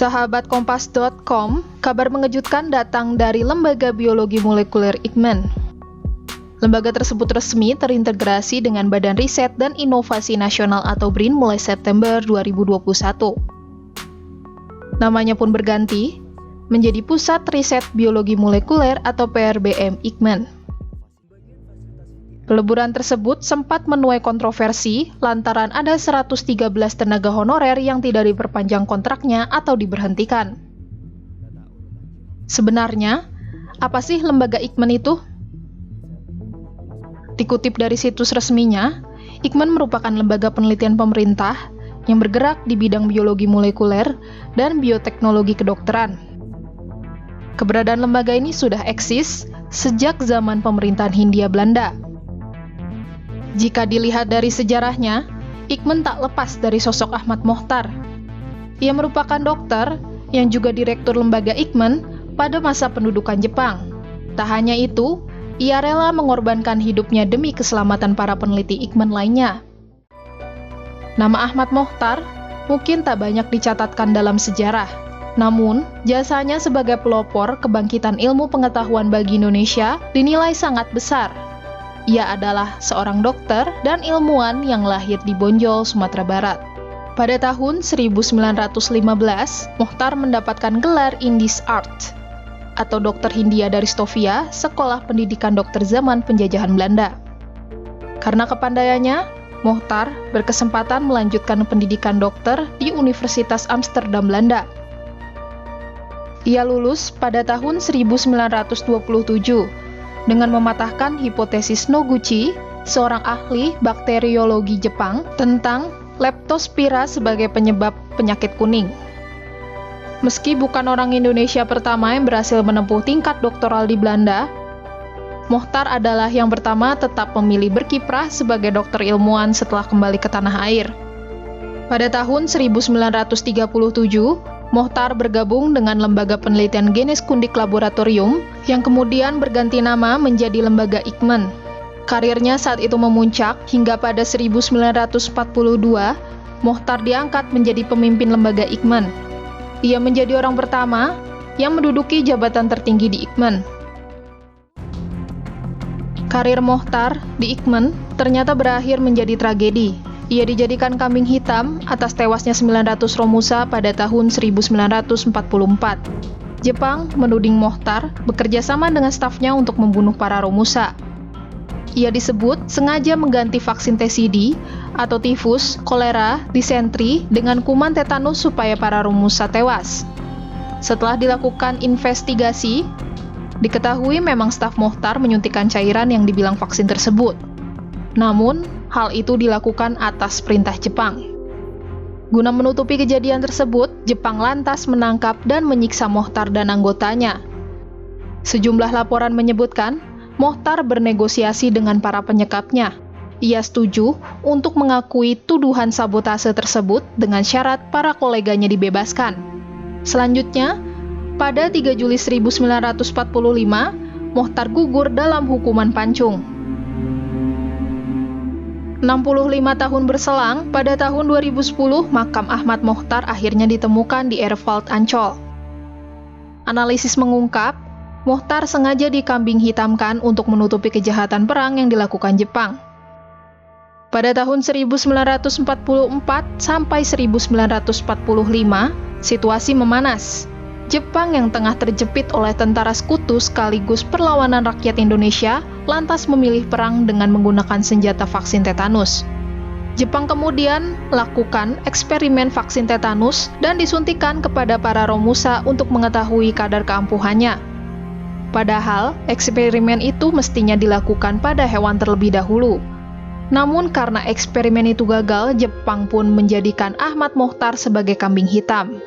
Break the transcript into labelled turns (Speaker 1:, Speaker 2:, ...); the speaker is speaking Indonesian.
Speaker 1: Sahabat Kompas.com, kabar mengejutkan datang dari Lembaga Biologi Molekuler IKMEN. Lembaga tersebut resmi terintegrasi dengan Badan Riset dan Inovasi Nasional atau BRIN mulai September 2021. Namanya pun berganti menjadi Pusat Riset Biologi Molekuler atau PRBM IKMEN. Peleburan tersebut sempat menuai kontroversi lantaran ada 113 tenaga honorer yang tidak diperpanjang kontraknya atau diberhentikan. Sebenarnya, apa sih lembaga IKMEN itu? Dikutip dari situs resminya, IKMEN merupakan lembaga penelitian pemerintah yang bergerak di bidang biologi molekuler dan bioteknologi kedokteran. Keberadaan lembaga ini sudah eksis sejak zaman pemerintahan Hindia Belanda. Jika dilihat dari sejarahnya, IKMEN tak lepas dari sosok Ahmad Mohtar. Ia merupakan dokter yang juga direktur lembaga IKMEN pada masa pendudukan Jepang. Tak hanya itu, ia rela mengorbankan hidupnya demi keselamatan para peneliti IKMEN lainnya. Nama Ahmad Mohtar mungkin tak banyak dicatatkan dalam sejarah. Namun, jasanya sebagai pelopor kebangkitan ilmu pengetahuan bagi Indonesia dinilai sangat besar. Ia adalah seorang dokter dan ilmuwan yang lahir di Bonjol, Sumatera Barat. Pada tahun 1915, Mohtar mendapatkan gelar Indis Art atau Dokter Hindia dari Stovia, sekolah pendidikan dokter zaman penjajahan Belanda. Karena kepandaiannya, Mohtar berkesempatan melanjutkan pendidikan dokter di Universitas Amsterdam, Belanda. Ia lulus pada tahun 1927 dengan mematahkan hipotesis Noguchi, seorang ahli bakteriologi Jepang, tentang Leptospira sebagai penyebab penyakit kuning. Meski bukan orang Indonesia pertama yang berhasil menempuh tingkat doktoral di Belanda, Mohtar adalah yang pertama tetap memilih berkiprah sebagai dokter ilmuwan setelah kembali ke tanah air. Pada tahun 1937, Mohtar bergabung dengan Lembaga Penelitian Genes Kundik Laboratorium yang kemudian berganti nama menjadi Lembaga IKMEN. Karirnya saat itu memuncak hingga pada 1942, Mohtar diangkat menjadi pemimpin Lembaga IKMEN. Ia menjadi orang pertama yang menduduki jabatan tertinggi di IKMEN. Karir Mohtar di IKMEN ternyata berakhir menjadi tragedi. Ia dijadikan kambing hitam atas tewasnya 900 Romusa pada tahun 1944. Jepang menuding Mohtar bekerja sama dengan stafnya untuk membunuh para Romusa. Ia disebut sengaja mengganti vaksin TCD atau tifus, kolera, disentri dengan kuman tetanus supaya para Romusa tewas. Setelah dilakukan investigasi, diketahui memang staf Mohtar menyuntikkan cairan yang dibilang vaksin tersebut. Namun, hal itu dilakukan atas perintah Jepang. Guna menutupi kejadian tersebut, Jepang lantas menangkap dan menyiksa Mohtar dan anggotanya. Sejumlah laporan menyebutkan, Mohtar bernegosiasi dengan para penyekapnya. Ia setuju untuk mengakui tuduhan sabotase tersebut dengan syarat para koleganya dibebaskan. Selanjutnya, pada 3 Juli 1945, Mohtar gugur dalam hukuman pancung. 65 tahun berselang, pada tahun 2010, makam Ahmad Mohtar akhirnya ditemukan di Erfurt, Ancol. Analisis mengungkap, Mohtar sengaja dikambing hitamkan untuk menutupi kejahatan perang yang dilakukan Jepang. Pada tahun 1944 sampai 1945, situasi memanas. Jepang yang tengah terjepit oleh tentara sekutu sekaligus perlawanan rakyat Indonesia lantas memilih perang dengan menggunakan senjata vaksin tetanus. Jepang kemudian lakukan eksperimen vaksin tetanus dan disuntikan kepada para Romusa untuk mengetahui kadar keampuhannya. Padahal, eksperimen itu mestinya dilakukan pada hewan terlebih dahulu. Namun karena eksperimen itu gagal, Jepang pun menjadikan Ahmad Mohtar sebagai kambing hitam.